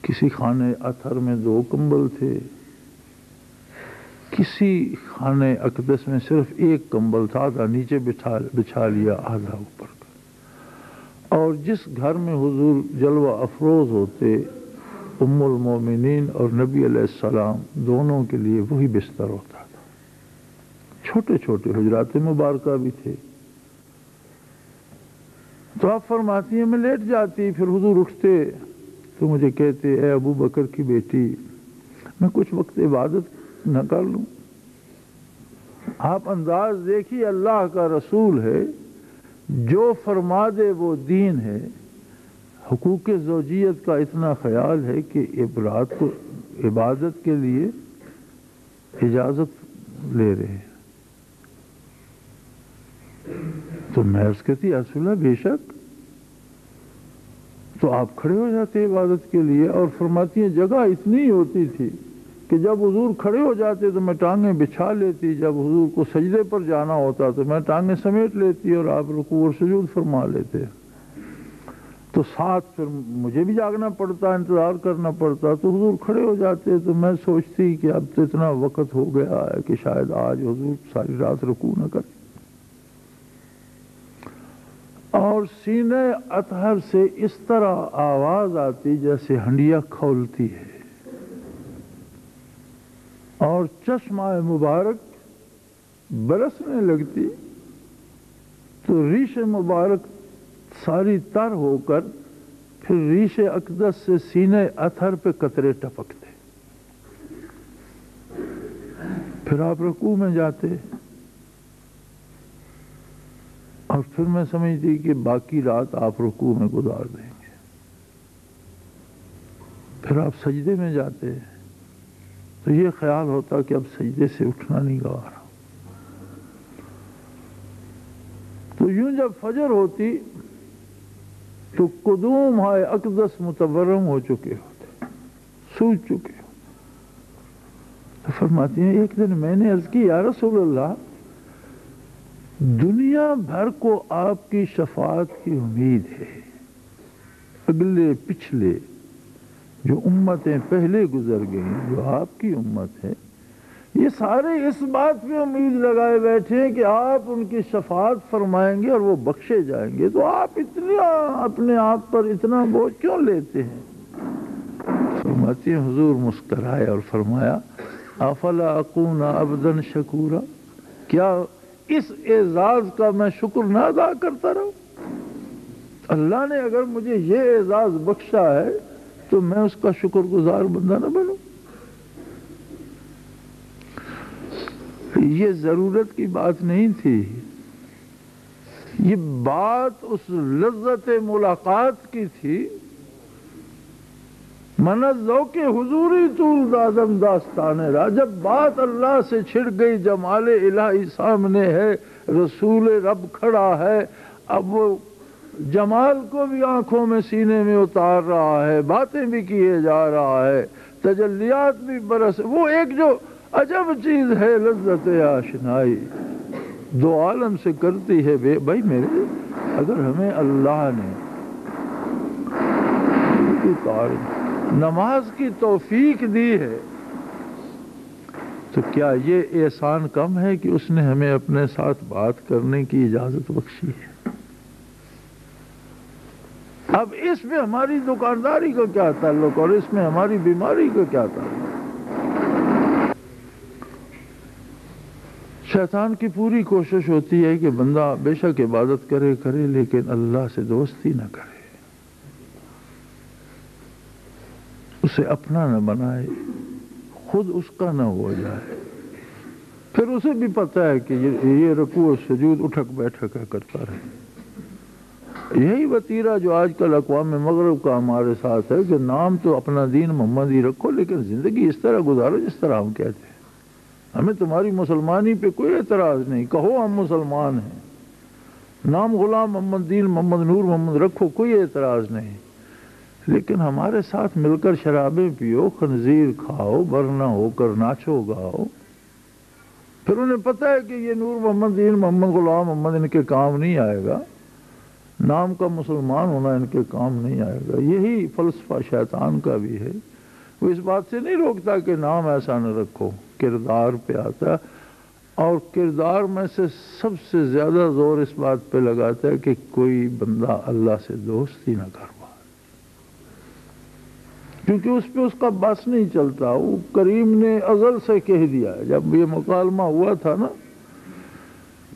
کسی خانے اطہر میں 2 کمبل تھے، کسی خانے اقدس میں صرف 1 کمبل تھا، آدھا نیچے بچھا لیا، آدھا اوپر کا۔ اور جس گھر میں حضور جلوہ افروز ہوتے، ام المومنین اور نبی علیہ السلام دونوں کے لیے وہی بستر ہوتا تھا۔ چھوٹے چھوٹے حجرات مبارکہ بھی تھے۔ تو آپ فرماتی ہیں میں لیٹ جاتی، پھر حضور اٹھتے تو مجھے کہتے اے ابو بکر کی بیٹی، میں کچھ وقت عبادت نہ کر لوں؟ آپ انداز دیکھیے، اللہ کا رسول ہے، جو فرما دے وہ دین ہے۔ حقوق زوجیت کا اتنا خیال ہے کہ رات کو عبادت کے لیے اجازت لے رہے ہیں۔ تو میں عرض کہتی رسول اللہ بے شک، تو آپ کھڑے ہو جاتے عبادت کے لیے، اور فرماتی ہیں جگہ اتنی ہوتی تھی کہ جب حضور کھڑے ہو جاتے تو میں ٹانگیں بچھا لیتی، جب حضور کو سجدے پر جانا ہوتا تو میں ٹانگیں سمیٹ لیتی اور آپ رکوع اور سجود فرما لیتے۔ تو ساتھ پھر مجھے بھی جاگنا پڑتا، انتظار کرنا پڑتا، تو حضور کھڑے ہو جاتے تو میں سوچتی کہ اب تو اتنا وقت ہو گیا ہے کہ شاید آج حضور ساری رات رکوع نہ کریں۔ اور سینے اطہر سے اس طرح آواز آتی جیسے ہنڈیا کھولتی ہے، اور چشمہ مبارک برسنے لگتی تو ریش مبارک ساری تر ہو کر پھر ریش اقدس سے سینے اطہر پہ قطرے ٹپکتے، پھر آپ رکوع میں جاتے، اور پھر میں سمجھتی کہ باقی رات آپ رکوع میں گزار دیں گے۔ پھر آپ سجدے میں جاتے تو یہ خیال ہوتا کہ اب سجدے سے اٹھنا نہیں گوارا۔ تو یوں جب فجر ہوتی تو قدوم ہائے اقدس متورم ہو چکے ہوتے، سوج چکے ہوتے۔ تو فرماتی ہیں ایک دن میں نے عرض کی یا رسول اللہ، دنیا بھر کو آپ کی شفاعت کی امید ہے. اگلے پچھلے جو امتیں پہلے گزر گئیں، جو آپ کی امت ہے، یہ سارے اس بات پہ امید لگائے بیٹھے ہیں کہ آپ ان کی شفاعت فرمائیں گے اور وہ بخشے جائیں گے. تو آپ اتنا اپنے آپ پر اتنا بوجھ کیوں لیتے ہیں؟ فرماتے ہیں حضور مسکرائے اور فرمایا افلا اکون عبدا شکورا، کیا اس اعزاز کا میں شکر نہ ادا کرتا رہوں؟ اللہ نے اگر مجھے یہ اعزاز بخشا ہے تو میں اس کا شکر گزار بندہ نہ بنوں؟ یہ ضرورت کی بات نہیں تھی، یہ بات اس لذت ملاقات کی تھی. من ذوق حضوری طول دادم داستان را، جب بات اللہ سے چھڑ گئی، جمال الہی سامنے ہے، رسول رب کھڑا ہے، اب وہ جمال کو بھی آنکھوں میں سینے میں اتار رہا ہے، باتیں بھی کیے جا رہا ہے، تجلیات بھی برس. وہ ایک جو عجب چیز ہے لذت آشنائی، دو عالم سے کرتی ہے بھائی میرے. اگر ہمیں اللہ نے نماز کی توفیق دی ہے تو کیا یہ احسان کم ہے کہ اس نے ہمیں اپنے ساتھ بات کرنے کی اجازت بخشی ہے؟ اب اس میں ہماری دکانداری کا کیا تعلق اور اس میں ہماری بیماری کا کیا تعلق؟ شیطان کی پوری کوشش ہوتی ہے کہ بندہ بے شک عبادت کرے لیکن اللہ سے دوستی نہ کرے، اسے اپنا نہ بنائے، خود اس کا نہ ہو جائے. پھر اسے بھی پتہ ہے کہ یہ رکوع و سجود اٹھک بیٹھک کرتا رہے. یہی وتیرہ جو آج کل اقوام مغرب کا ہمارے ساتھ ہے کہ نام تو اپنا دین محمدی رکھو لیکن زندگی اس طرح گزارو جس طرح ہم کہتے ہیں. ہمیں تمہاری مسلمانی پہ کوئی اعتراض نہیں، کہو ہم مسلمان ہیں، نام غلام محمد، دین محمد، نور محمد رکھو، کوئی اعتراض نہیں. لیکن ہمارے ساتھ مل کر شرابیں پیو، خنزیر کھاؤ، برنا ہو کر ناچو گاؤ. پھر انہیں پتہ ہے کہ یہ نور محمد، دین محمد، غلام محمد ان کے کام نہیں آئے گا، نام کا مسلمان ہونا ان کے کام نہیں آئے گا. یہی فلسفہ شیطان کا بھی ہے. وہ اس بات سے نہیں روکتا کہ نام ایسا نہ رکھو، کردار پہ آتا، اور کردار میں سے سب سے زیادہ زور اس بات پہ لگاتا ہے کہ کوئی بندہ اللہ سے دوستی نہ کر پائے، کیونکہ اس پہ اس کا بس نہیں چلتا. وہ کریم نے ازل سے کہہ دیا ہے، جب یہ مکالمہ ہوا تھا نا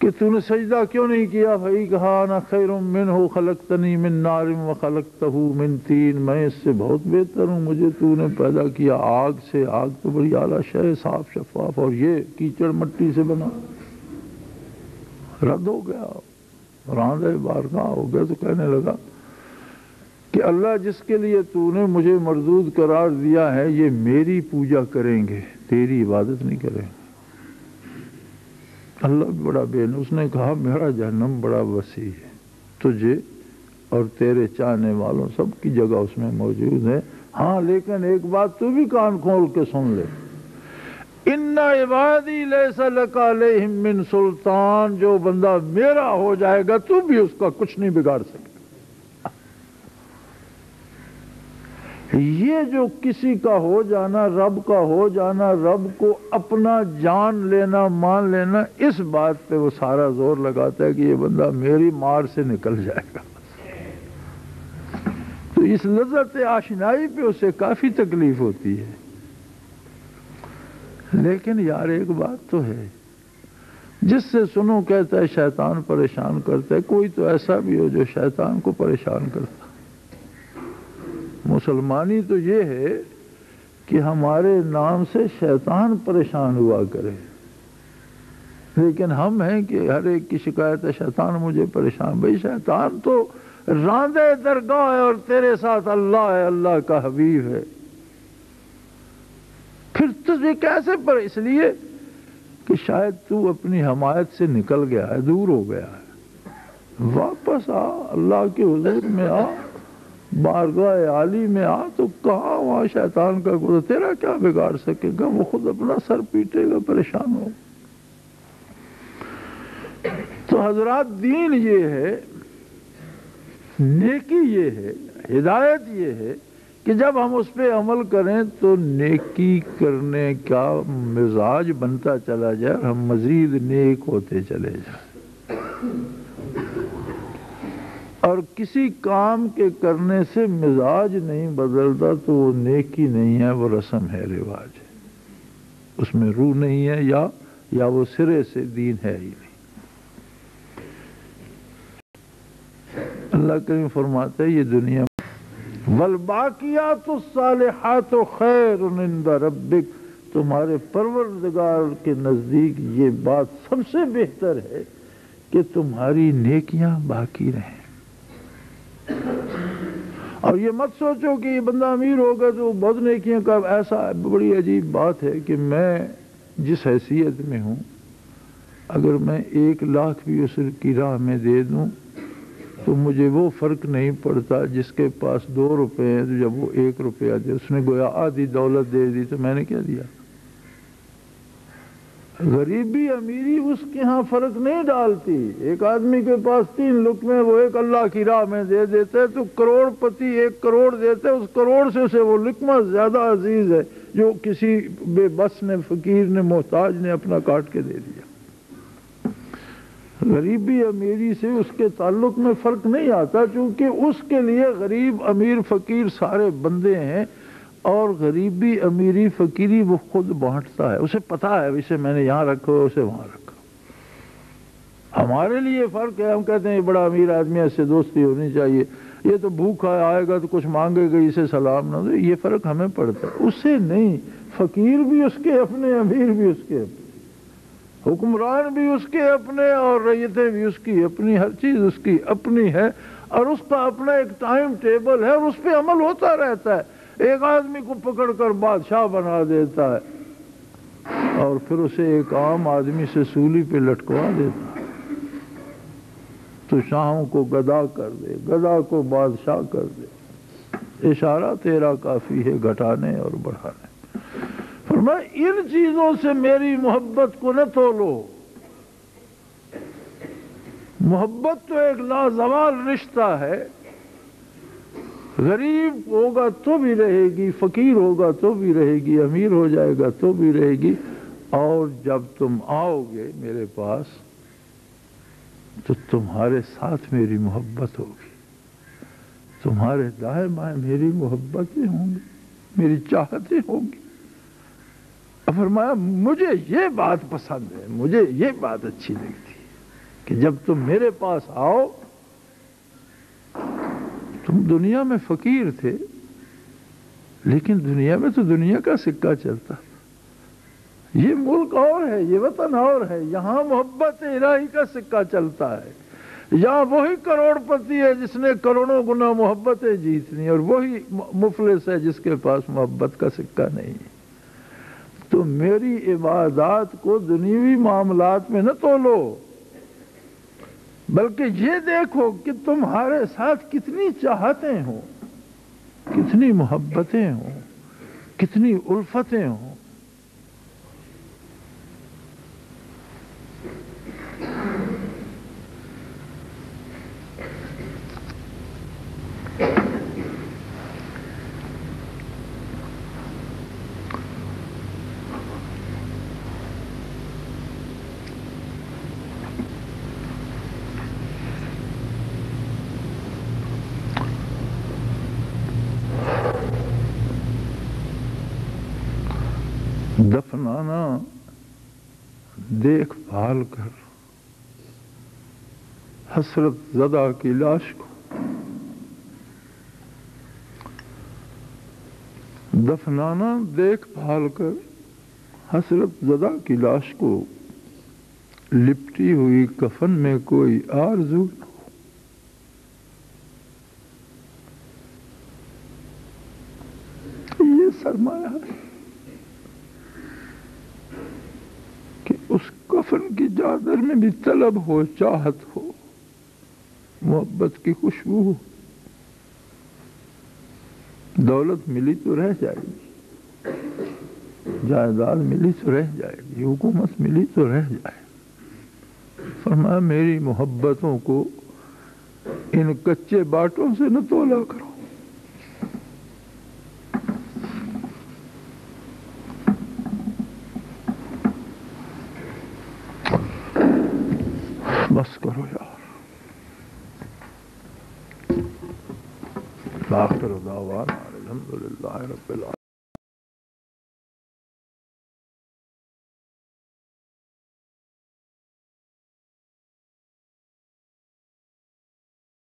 کہ تو نے سجدہ کیوں نہیں کیا، بھائی کہا انا خیر منہ خلقتنی من نار وخلقتہ من طین، میں اس سے بہت بہتر ہوں، مجھے تو نے پیدا کیا آگ سے، آگ تو بڑی اعلیٰ شے، صاف شفاف، اور یہ کیچڑ مٹی سے بنا. رد ہو گیا، راندہ بارگاہ ہو گیا. تو کہنے لگا کہ اللہ جس کے لیے تو نے مجھے مردود قرار دیا ہے یہ میری پوجا کریں گے، تیری عبادت نہیں کریں گے. اللہ بھی بڑا اس نے کہا میرا جہنم بڑا وسیع ہے، تجھے اور تیرے چاہنے والوں سب کی جگہ اس میں موجود ہے. ہاں لیکن ایک بات تو بھی کان کھول کے سن لے، ان عبادی لیس لک علیہم من سلطان، جو بندہ میرا ہو جائے گا تو بھی اس کا کچھ نہیں بگاڑ سکے. یہ جو کسی کا ہو جانا، رب کا ہو جانا، رب کو اپنا جان لینا، مان لینا، اس بات پہ وہ سارا زور لگاتا ہے کہ یہ بندہ میری مار سے نکل جائے گا. تو اس لذت آشنائی پہ اسے کافی تکلیف ہوتی ہے. لیکن یار ایک بات تو ہے، جس سے سنو کہتا ہے شیطان پریشان کرتا ہے، کوئی تو ایسا بھی ہو جو شیطان کو پریشان کرتا. مسلمانی تو یہ ہے کہ ہمارے نام سے شیطان پریشان ہوا کرے، لیکن ہم ہیں کہ ہر ایک کی شکایت ہے شیطان مجھے پریشان. بھئی شیطان تو راندے درگاہ ہے اور تیرے ساتھ اللہ ہے، اللہ کا حبیب ہے. پھر تجھے کیسے پر؟ اس لیے کہ شاید تو اپنی حمایت سے نکل گیا ہے، دور ہو گیا ہے. واپس آ، اللہ کے حضور میں آ، بارگاہ عالی میں آ. تو کہاں وہاں شیطان کا گزر، تیرا کیا بگاڑ سکے گا؟ وہ خود اپنا سر پیٹے گا، پریشان ہو. تو تو حضرات دین یہ ہے، نیکی یہ ہے، ہدایت یہ ہے کہ جب ہم اس پہ عمل کریں تو نیکی کرنے کا مزاج بنتا چلا جائے اور ہم مزید نیک ہوتے چلے جائیں۔ اور کسی کام کے کرنے سے مزاج نہیں بدلتا تو وہ نیکی نہیں ہے، وہ رسم ہے، رواج ہے، اس میں روح نہیں ہے، یا وہ سرے سے دین ہے ہی نہیں۔ اللہ کریم فرماتا ہے یہ دنیا والباقیات الصالحات خیر عند ربک، تمہارے پروردگار کے نزدیک یہ بات سب سے بہتر ہے کہ تمہاری نیکیاں باقی رہیں۔ اور یہ مت سوچو کہ یہ بندہ امیر ہوگا تو بہت نیکیاں کا، ایسا بڑی عجیب بات ہے کہ میں جس حیثیت میں ہوں، اگر میں 1 لاکھ بھی اس کی راہ میں دے دوں تو مجھے وہ فرق نہیں پڑتا جس کے پاس 2 روپے ہیں، تو جب وہ 1 روپیہ دے، اس نے گویا آدھی دولت دے دی، تو میں نے کیا دیا؟ غریبی امیری اس کے ہاں فرق نہیں ڈالتی۔ ایک آدمی کے پاس 3 لقمے وہ ایک اللہ کی راہ میں دے دیتا ہے تو کروڑ پتی 1 کروڑ دیتا ہے، اس کروڑ سے اسے وہ لقمہ زیادہ عزیز ہے جو کسی بے بس نے، فقیر نے، محتاج نے اپنا کاٹ کے دے دیا۔ غریبی امیری سے اس کے تعلق میں فرق نہیں آتا، چونکہ اس کے لیے غریب امیر فقیر سارے بندے ہیں، اور غریبی امیری فقیری وہ خود بانٹتا ہے، اسے پتا ہے اسے میں نے یہاں رکھا، اسے وہاں رکھا۔ ہمارے لیے فرق ہے، ہم کہتے ہیں یہ بڑا امیر آدمی ہے، اس سے دوستی ہونی چاہیے، یہ تو بھوکا آئے گا تو کچھ مانگے گا، اسے سلام نہ دو، یہ فرق ہمیں پڑتا ہے، اسے نہیں۔ فقیر بھی اس کے اپنے، امیر بھی اس کے اپنے، حکمران بھی اس کے اپنے، اور رعیتیں بھی اس کی اپنی، ہر چیز اس کی اپنی ہے، اور اس کا اپنا ایک ٹائم ٹیبل ہے، اور اس پہ عمل ہوتا رہتا ہے۔ ایک آدمی کو پکڑ کر بادشاہ بنا دیتا ہے اور پھر اسے ایک عام آدمی سے سولی پہ لٹکوا دیتا ہے، تو شاہوں کو گدا کر دے، گدا کو بادشاہ کر دے، اشارہ تیرا کافی ہے گھٹانے اور بڑھانے۔ فرمایا ان چیزوں سے میری محبت کو نہ تولو۔ محبت تو ایک لازوال رشتہ ہے، غریب ہوگا تو بھی رہے گی، فقیر ہوگا تو بھی رہے گی، امیر ہو جائے گا تو بھی رہے گی، اور جب تم آؤ گے میرے پاس تو تمہارے ساتھ میری محبت ہوگی، تمہارے دائیں بائیں میری محبتیں ہوں گی، میری چاہتیں ہوں گی۔ فرمایا مجھے یہ بات پسند ہے، مجھے یہ بات اچھی لگتی ہے کہ جب تم میرے پاس آؤ، تم دنیا میں فقیر تھے لیکن دنیا میں تو دنیا کا سکہ چلتا تھا، یہ ملک اور ہے، یہ وطن اور ہے، یہاں محبت الہی کا سکہ چلتا ہے، یہاں وہی کروڑ پتی ہے جس نے کروڑوں گنا محبتیں جیتنی، اور وہی مفلس ہے جس کے پاس محبت کا سکہ نہیں ہے۔ تو میری عبادات کو دنیوی معاملات میں نہ تولو، بلکہ یہ دیکھو کہ تمہارے ساتھ کتنی چاہتیں ہوں، کتنی محبتیں ہوں، کتنی الفتیں ہوں۔ دفنانا دیکھ بھال کر حسرت زدہ کی لاش کو، دفنانا دیکھ بھال کر حسرت زدہ کی لاش کو، لپٹی ہوئی کفن میں کوئی آرزو نہ ہو۔ یہ سرمایہ ہے کہ اس کفن کی چادر میں بھی طلب ہو، چاہت ہو، محبت کی خوشبو ہو۔ دولت ملی تو رہ جائے گی، جائیداد ملی تو رہ جائے گی، حکومت ملی تو رہ جائے گی، فرمایا میری محبتوں کو ان کچے باٹوں سے نہ تولا کرو. بس کرو یار. آخر دعوانا الحمدللہ رب العالمین.